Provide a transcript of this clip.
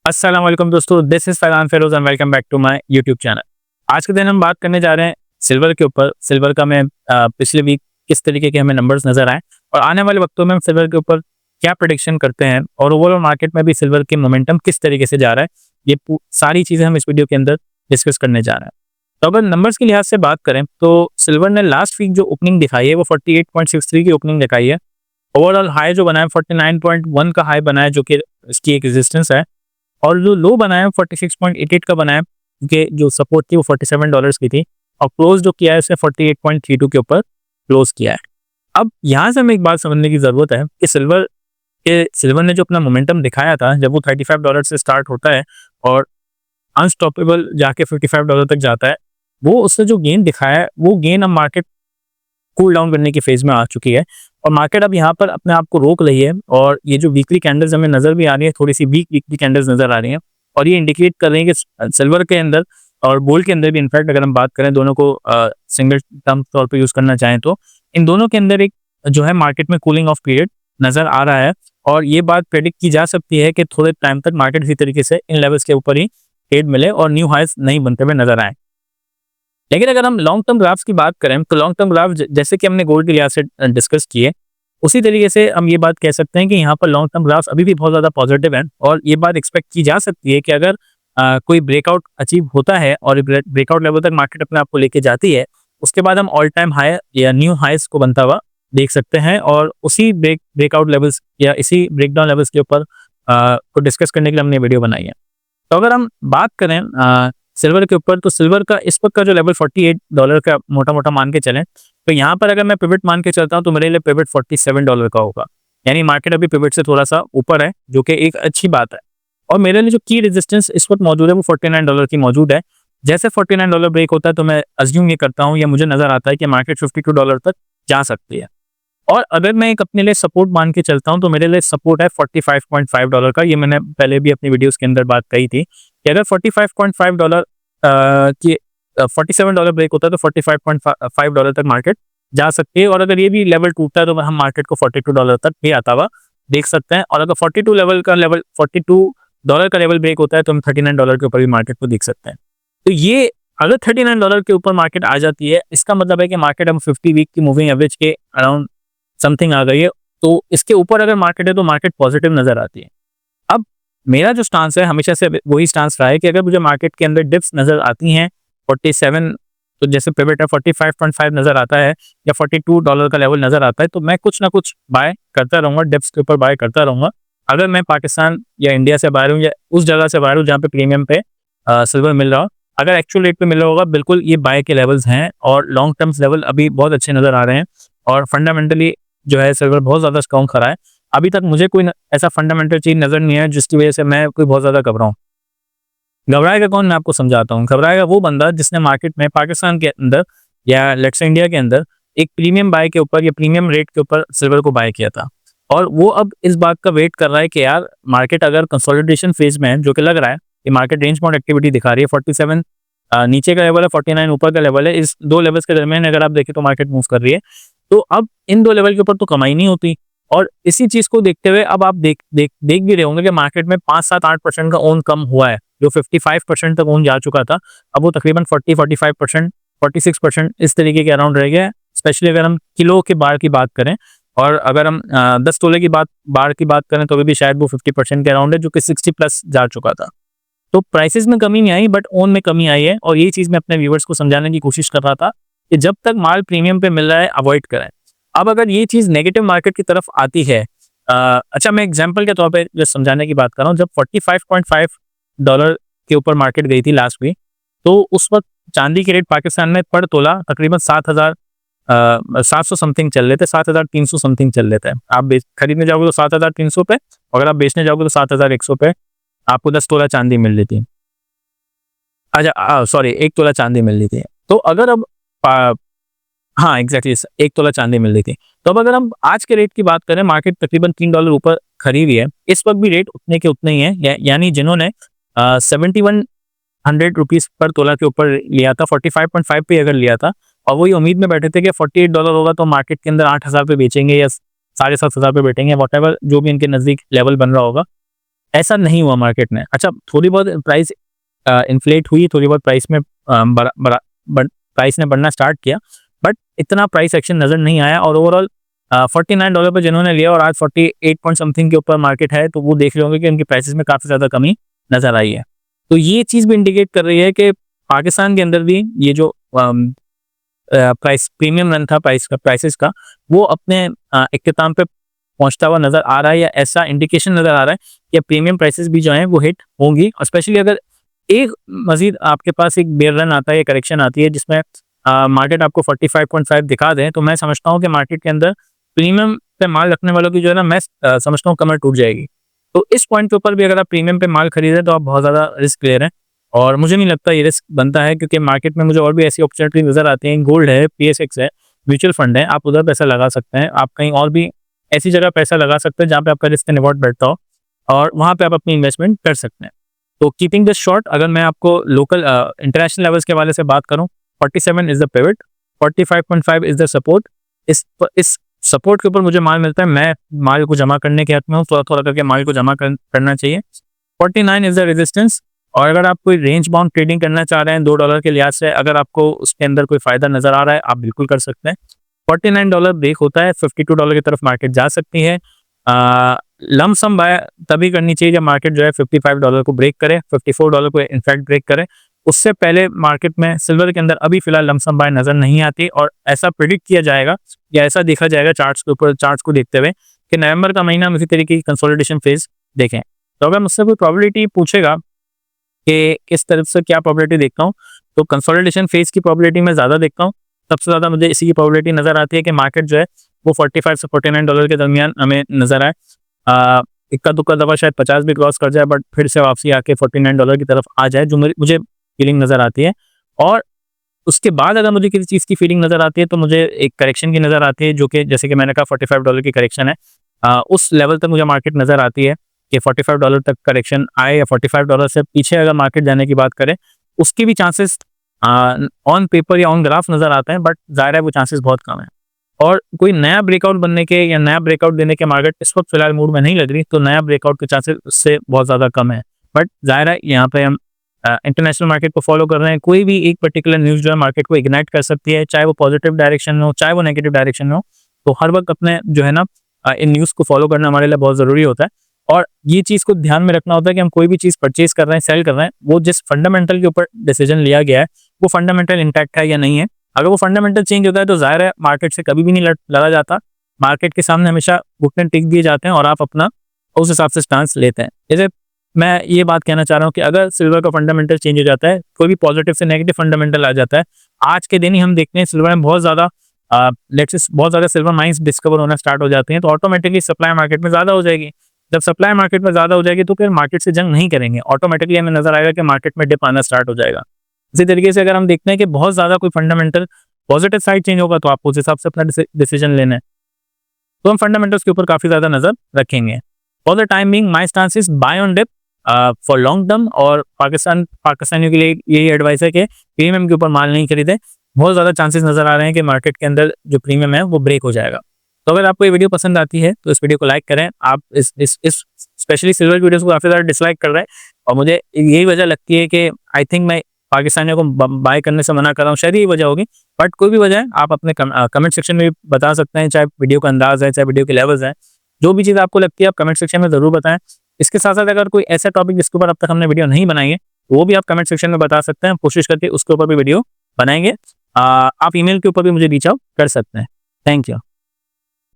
अस्सलाम वालेकुम दोस्तों, this is Faizan Firoz and welcome back to my YouTube channel. आज के दिन हम बात करने जा रहे हैं सिल्वर के ऊपर। सिल्वर का मैं पिछले वीक किस तरीके के हमें नंबर्स नज़र आए और आने वाले वक्तों में हम सिल्वर के ऊपर क्या प्रेडिक्शन करते हैं और ओवरऑल मार्केट में भी सिल्वर की मोमेंटम किस तरीके से जा रहा है, ये सारी चीज़ें हम इस वीडियो के अंदर डिस्कस करने जा रहे हैं। तो अगर नंबर्स के लिहाज से बात करें तो सिल्वर ने लास्ट वीक जो ओपनिंग दिखाई है वो 48.63 की ओपनिंग दिखाई है। ओवरऑल हाई जो बना है 49.1 का हाई बना है, जो कि इसकी एक रेजिस्टेंस है। और जो लो बनाया 46.88 का बनाया, क्योंकि जो सपोर्ट थी वो $47 की थी और क्लोज जो किया है उसने 48.32 के ऊपर क्लोज किया है। अब यहाँ से हमें एक बात समझने की ज़रूरत है कि सिल्वर ने जो अपना मोमेंटम दिखाया था, जब वो $35 से स्टार्ट होता है और अनस्टॉपेबल जाके $55 तक जाता है, वो उससे जो गेन दिखाया है वो गेन अब मार्केट कूल डाउन करने की फेज में आ चुकी है और मार्केट अब यहाँ पर अपने आप को रोक रही है। और ये जो वीकली कैंडल्स हमें नजर भी आ रही है, थोड़ी सी वीक वीकली कैंडल्स नजर आ रही हैं और ये इंडिकेट कर रही है कि सिल्वर के अंदर और गोल्ड के अंदर भी, इनफैक्ट अगर हम बात करें दोनों को सिंगल टर्म तौर पर यूज करना चाहें तो इन दोनों के अंदर एक जो है मार्केट में कूलिंग ऑफ पीरियड नजर आ रहा है। और ये बात प्रेडिक्ट की जा सकती है कि थोड़े टाइम तक मार्केट इसी तरीके से इन लेवल्स के ऊपर ही ट्रेड मिले और न्यू हाइस नहीं बनते हुए नजर आए। लेकिन अगर हम लॉन्ग टर्म ग्राफ्स की बात करें तो लॉन्ग टर्म ग्राफ जैसे कि हमने गोल्ड के लिहाज से डिस्कस किए, उसी तरीके से हम ये बात कह सकते हैं कि यहाँ पर लॉन्ग टर्म ग्राफ्स अभी भी बहुत ज़्यादा पॉजिटिव हैं और ये बात एक्सपेक्ट की जा सकती है कि अगर कोई ब्रेकआउट अचीव होता है और ब्रेकआउट लेवल तक मार्केट अपने आप को लेके जाती है, उसके बाद हम ऑल टाइम हाई या न्यू हाइस को बनता हुआ देख सकते हैं। और उसी ब्रेकआउट लेवल्स या इसी ब्रेकडाउन लेवल्स के ऊपर को डिस्कस करने के लिए हमने वीडियो बनाई है। तो अगर हम बात करें सिल्वर के ऊपर, तो सिल्वर का इस वक्त का जो लेवल $48 का मोटा मोटा मान के चलें, तो यहाँ पर अगर मैं पिवट मान के चलता हूँ तो मेरे लिए पिवट $47 का होगा। यानी मार्केट अभी पिवट से थोड़ा सा ऊपर है, जो कि एक अच्छी बात है। और मेरे लिए जो की रेजिस्टेंस इस वक्त मौजूद है वो $49 की मौजूद है। जैसे $49 ब्रेक होता है तो मैं अज्यूम ये करता हूँ या मुझे नजर आता है कि मार्केट $52 तक जा सकती है। और अगर मैं एक अपने लिए सपोर्ट मान के चलता हूं तो मेरे लिए सपोर्ट है $45.5 का। ये मैंने पहले भी अपनी वीडियोस के अंदर बात कही थी कि अगर $45.5 की $47 ब्रेक होता है तो $45.5 तक मार्केट जा सकती है। और अगर ये भी लेवल टूटता है तो हम मार्केट को $42 तक भी आता हुआ देख सकते हैं। और अगर 42 का लेवल ब्रेक होता है तो हम $39 के ऊपर भी मार्केट को देख सकते हैं। तो ये अगर $39 के ऊपर मार्केट आ जाती है, इसका मतलब है कि मार्केट हम 50 वीक की मूविंग एवरेज के अराउंड समथिंग आ गई है। तो इसके ऊपर अगर मार्केट है तो मार्केट पॉजिटिव नजर आती है। अब मेरा जो स्टांस है हमेशा से वही स्टांस रहा है कि अगर मुझे मार्केट के अंदर डिप्स नजर आती हैं 47, तो जैसे पिवट है 45.5 नजर आता है या $42 का लेवल नजर आता है, तो मैं कुछ ना कुछ बाय करता रहूंगा, डिप्स के ऊपर बाय करता रहूंगा। अगर मैं पाकिस्तान या इंडिया से बाहर हूँ या उस जगह से बाहर हूँ जहाँ पे प्रीमियम पे सिल्वर मिल रहा हो, अगर एक्चुअल रेट पे मिल रहा होगा, बिल्कुल ये बाय के लेवल्स हैं और लॉन्ग टर्म्स लेवल अभी बहुत अच्छे नजर आ रहे हैं। और फंडामेंटली जो है सिल्वर बहुत ज़्यादा स्ट्रॉन्ग खड़ा है। अभी तक मुझे कोई ऐसा फंडामेंटल चीज़ नज़र नहीं है जिसकी वजह से मैं कोई बहुत ज़्यादा घबराऊँ। घबराएगा कौन, मैं आपको समझाता हूँ। घबराएगा वो बंदा जिसने मार्केट में पाकिस्तान के अंदर या लेट्स से इंडिया के अंदर एक प्रीमियम बाय के ऊपर या प्रीमियम रेट के ऊपर सिल्वर को बाय किया था और वो अब इस बात का वेट कर रहा है कि यार मार्केट अगर कंसोलिडेशन फेज में है, जो कि लग रहा है कि मार्केट रेंज बाउंड एक्टिविटी दिखा रही है, 47 नीचे का लेवल है, 49 ऊपर का लेवल है, इस दो लेवल्स के दरमियान अगर आप देखें तो मार्केट मूव कर रही है। तो अब इन दो लेवल के ऊपर तो कमाई नहीं होती और इसी चीज को देखते हुए अब आप देख भी रहे होंगे कि मार्केट में 5-7-8% का ओन कम हुआ है। जो 55% तक ओन जा चुका था, अब वो तकरीबन 40-45%, 46% इस तरीके के अराउंड रह गया है। स्पेशली अगर हम किलो के बार की बात करें और अगर हम 10 तोले की बार की बात करें तो भी शायद वो 50% के अराउंड है, जो कि 60 प्लस जा चुका था। तो प्राइसेस में कमी नहीं आई बट ओन में कमी आई है और यही चीज मैं अपने व्यूवर्स को समझाने की कोशिश कर रहा था कि जब तक माल प्रीमियम पे मिल रहा है अवॉइड करें। अब अगर ये चीज नेगेटिव मार्केट की तरफ आती है, अच्छा मैं एग्जांपल के तौर पे जो समझाने की बात कर रहा हूँ, जब $45.5 के ऊपर मार्केट गई थी लास्ट वीक, तो उस वक्त चांदी के रेट पाकिस्तान में पर तोला तकरीबन 7,700 समथिंग चल रहे थे, 7,300 समथिंग चल रहे थे। आप खरीदने जाओगे तो 7,300 पे, अगर आप बेचने जाओगे तो 7,100 पे आपको 10 तोला चांदी मिल रही थी। अच्छा सॉरी, 1 तोला चांदी मिल रही थी। तो अगर अब हाँ एग्जैक्टली 1 तोला चांदी मिल रही थी। तो अब अगर हम आज के रेट की बात करें, मार्केट तकरीबन $3 ऊपर खरीदी है, इस वक्त भी रेट उतने के उतने ही है। यानी जिन्होंने 7,100 रुपीज पर तोला के ऊपर लिया था, 45.5 पे अगर लिया था और वही उम्मीद में बैठे थे कि $48 होगा तो मार्केट के अंदर 8,000 पे बेचेंगे या 7,500 पे बेचेंगे, वॉट एवर जो भी इनके नजदीक लेवल बन रहा होगा, ऐसा नहीं हुआ मार्केट में। अच्छा, थोड़ी बहुत प्राइस इन्फ्लेट हुई, थोड़ी बहुत प्राइस में प्राइस ने बढ़ना स्टार्ट किया, बट इतना प्राइस एक्शन नज़र नहीं आया। और ओवरऑल $49 पर जिन्होंने लिया और आज 48 पॉइंट समथिंग के ऊपर मार्केट है, तो वो देख रहे होंगे कि उनकी प्राइसेस में काफ़ी ज़्यादा कमी नज़र आई है। तो ये चीज़ भी इंडिकेट कर रही है कि पाकिस्तान के अंदर भी ये जो प्राइस प्रीमियम रन था प्राइसेस का, वो अपने इख्तिताम पे पहुंचता हुआ नज़र आ रहा है, या ऐसा इंडिकेशन नज़र आ रहा है कि प्रीमियम प्राइसेस भी जो हैं वो हिट होंगी। और स्पेशली अगर एक मजीद आपके पास एक बेयर रन आता है, करेक्शन आती है जिसमें मार्केट आपको 45.5 दिखा दें, तो मैं समझता हूँ कि मार्केट के अंदर प्रीमियम पे माल रखने वालों की जो है ना, मैं समझता हूँ कमर टूट जाएगी। तो इस पॉइंट के ऊपर भी अगर आप प्रीमियम पे माल खरीदें तो आप बहुत ज़्यादा रिस्क ले रहे हैं, और मुझे नहीं लगता ये रिस्क बनता है, क्योंकि मार्केट में मुझे और भी ऐसी अपॉर्चुनिटी नज़र आती हैं। गोल्ड है, PSX है, म्यूचुअल फंड है, आप उधर पैसा लगा सकते हैं। आप कहीं और भी ऐसी जगह पैसा लगा सकते हैं जहाँ पे आपका रिस्क एंड रिवॉर्ड बैठता हो, और वहाँ पे आप अपनी इन्वेस्टमेंट कर सकते हैं। तो कीपिंग दिस शॉर्ट, अगर मैं आपको लोकल इंटरनेशनल लेवल्स के हवाले से बात करूँ, 47 is the pivot, 45.5 is the support. इस सपोर्ट के ऊपर मुझे माल मिलता है, मैं माल को जमा करने के हक में हूँ, थोड़ा थोड़ा करके माल को जमा करना चाहिए। 49 इज द रेजिस्टेंस, और अगर आप कोई रेंज बाउंड ट्रेडिंग करना चाह रहे हैं $2 के लिहाज से, अगर आपको उसके अंदर कोई फायदा नजर आ रहा है, आप बिल्कुल कर सकते हैं। $49 ब्रेक होता है, $52 की तरफ मार्केट जा सकती है। लमसम बाय तभी करनी चाहिए जब मार्केट जो है $55 को ब्रेक करे, $54 को इनफैक्ट ब्रेक करे। उससे पहले मार्केट में सिल्वर के अंदर अभी फिलहाल लमसम बाय नजर नहीं आती, और ऐसा प्रिडिक्ट किया जाएगा या ऐसा देखा जाएगा चार्ट्स के ऊपर, चार्ट्स को देखते हुए, कि नवंबर का महीना हम इसी तरीके की कंसोलिडेशन फेज देखें। तो अगर मुझसे कोई प्रोबेबिलिटी पूछेगा कि किस तरफ से क्या प्रोबेबिलिटी देखता हूँ, तो कंसोलिडेशन फेज की प्रोबेबिलिटी मैं ज़्यादा देखता हूँ। सबसे ज़्यादा मुझे इसी की प्रोबेबिलिटी नज़र आती है कि मार्केट जो है वो 45 से $49 के दरमियान हमें नज़र आए। इक्का दुक्का दफ़ा शायद 50 भी क्रॉस कर जाए, बट फिर से वापसी आके $49 की तरफ आ जाए, जो मुझे फीलिंग नज़र आती है। और उसके बाद अगर मुझे किसी चीज़ की फीलिंग नज़र आती है, तो मुझे एक करेक्शन की नज़र आती है, जो कि जैसे कि मैंने कहा $45 की करेक्शन है। उस लेवल तक मुझे मार्केट नज़र आती है कि $45 तक करेक्शन आए, या $45 से पीछे अगर मार्केट जाने की बात करें, उसकी भी चांसेस ऑन पेपर या ऑन ग्राफ नज़र आते हैं, बट ज़ाहिर है वो चांसेस बहुत कम है। और कोई नया ब्रेकआउट बनने के या नया ब्रेकआउट देने के मार्केट इस वक्त फिलहाल मूड में नहीं लग रही, तो नया ब्रेकआउट के चांसेस उससे बहुत ज़्यादा कम है। बट ज़ाहिर है यहाँ पे हम इंटरनेशनल मार्केट को फॉलो कर रहे हैं। कोई भी एक पर्टिकुलर न्यूज़ जो है मार्केट को इग्नाइट कर सकती है, चाहे वो पॉजिटिव डायरेक्शन में हो, चाहे वो नेगेटिव डायरेक्शन में हो। तो हर वक्त अपने जो है ना इन न्यूज़ को फॉलो करना हमारे लिए बहुत ज़रूरी होता है, और ये चीज़ को ध्यान में रखना होता है कि हम कोई भी चीज़ परचेज कर रहे हैं, सेल कर रहे हैं, वो जिस फंडामेंटल के ऊपर डिसीजन लिया गया है, वो फंडामेंटल इंटैक्ट है या नहीं है। अगर वो फंडामेंटल चेंज होता है, तो ज़ाहिर है मार्केट से कभी भी नहीं लड़ा जाता। मार्केट के सामने हमेशा घुटने टिक दिए जाते हैं, और आप अपना उस हिसाब से स्टांस लेते हैं। जैसे मैं ये बात कहना चाह रहा हूँ कि अगर सिल्वर का फंडामेंटल चेंज हो जाता है, कोई भी पॉजिटिव से नेगेटिव फंडामेंटल आ जाता है, आज के दिन ही हम देखते हैं सिल्वर में बहुत ज़्यादा बहुत ज़्यादा सिल्वर माइंस डिस्कवर होना स्टार्ट हो जाते हैं, तो ऑटोमेटिकली सप्लाई मार्केट में ज़्यादा हो जाएगी। जब सप्लाई मार्केट में ज़्यादा हो जाएगी, तो फिर मार्केट से जंग नहीं करेंगे, ऑटोमेटिकली हमें नजर आएगा कि मार्केट में डिप आना स्टार्ट हो जाएगा। इसी तरीके से अगर हम देखते हैं कि बहुत ज़्यादा कोई फंडामेंटल पॉजिटिव साइड चेंज होगा, तो आपको उस हिसाब से अपना डिसीजन लेना है। तो हम फंडामेंटल्स के ऊपर काफ़ी ज़्यादा नजर रखेंगे। For the time being my stance is buy on dip for long term, और पाकिस्तानियों के लिए यही एडवाइस है कि प्रीमियम के ऊपर माल नहीं खरीदे। बहुत ज़्यादा चांसेस नजर आ रहे हैं कि मार्केट के अंदर जो प्रीमियम है वो ब्रेक हो जाएगा। तो अगर आपको ये वीडियो पसंद आती है, तो इस वीडियो को लाइक करें। आप इस स्पेशली सिल्वर की वीडियोस को काफ़ी ज़्यादा डिसलाइक कर रहे हैं, और मुझे यही वजह लगती है कि आई थिंक मैं पाकिस्तानियों को बाय करने से मना कर रहा हूँ, शायद यही वजह होगी। बट कोई भी वजह है, आप अपने कमेंट सेक्शन में बता सकते हैं, चाहे वीडियो का अंदाज है, चाहे वीडियो के लेवल्स हैं, जो भी चीज़ आपको लगती है आप कमेंट सेक्शन में ज़रूर बताएं। इसके साथ साथ अगर कोई ऐसा टॉपिक जिसके ऊपर अब तक हमने वीडियो नहीं बनाई है, वो भी आप कमेंट सेक्शन में बता सकते हैं, कोशिश करके उसके ऊपर भी वीडियो बनाएंगे। आप ईमेल के ऊपर भी मुझे रीच आउट कर सकते हैं। Thank you.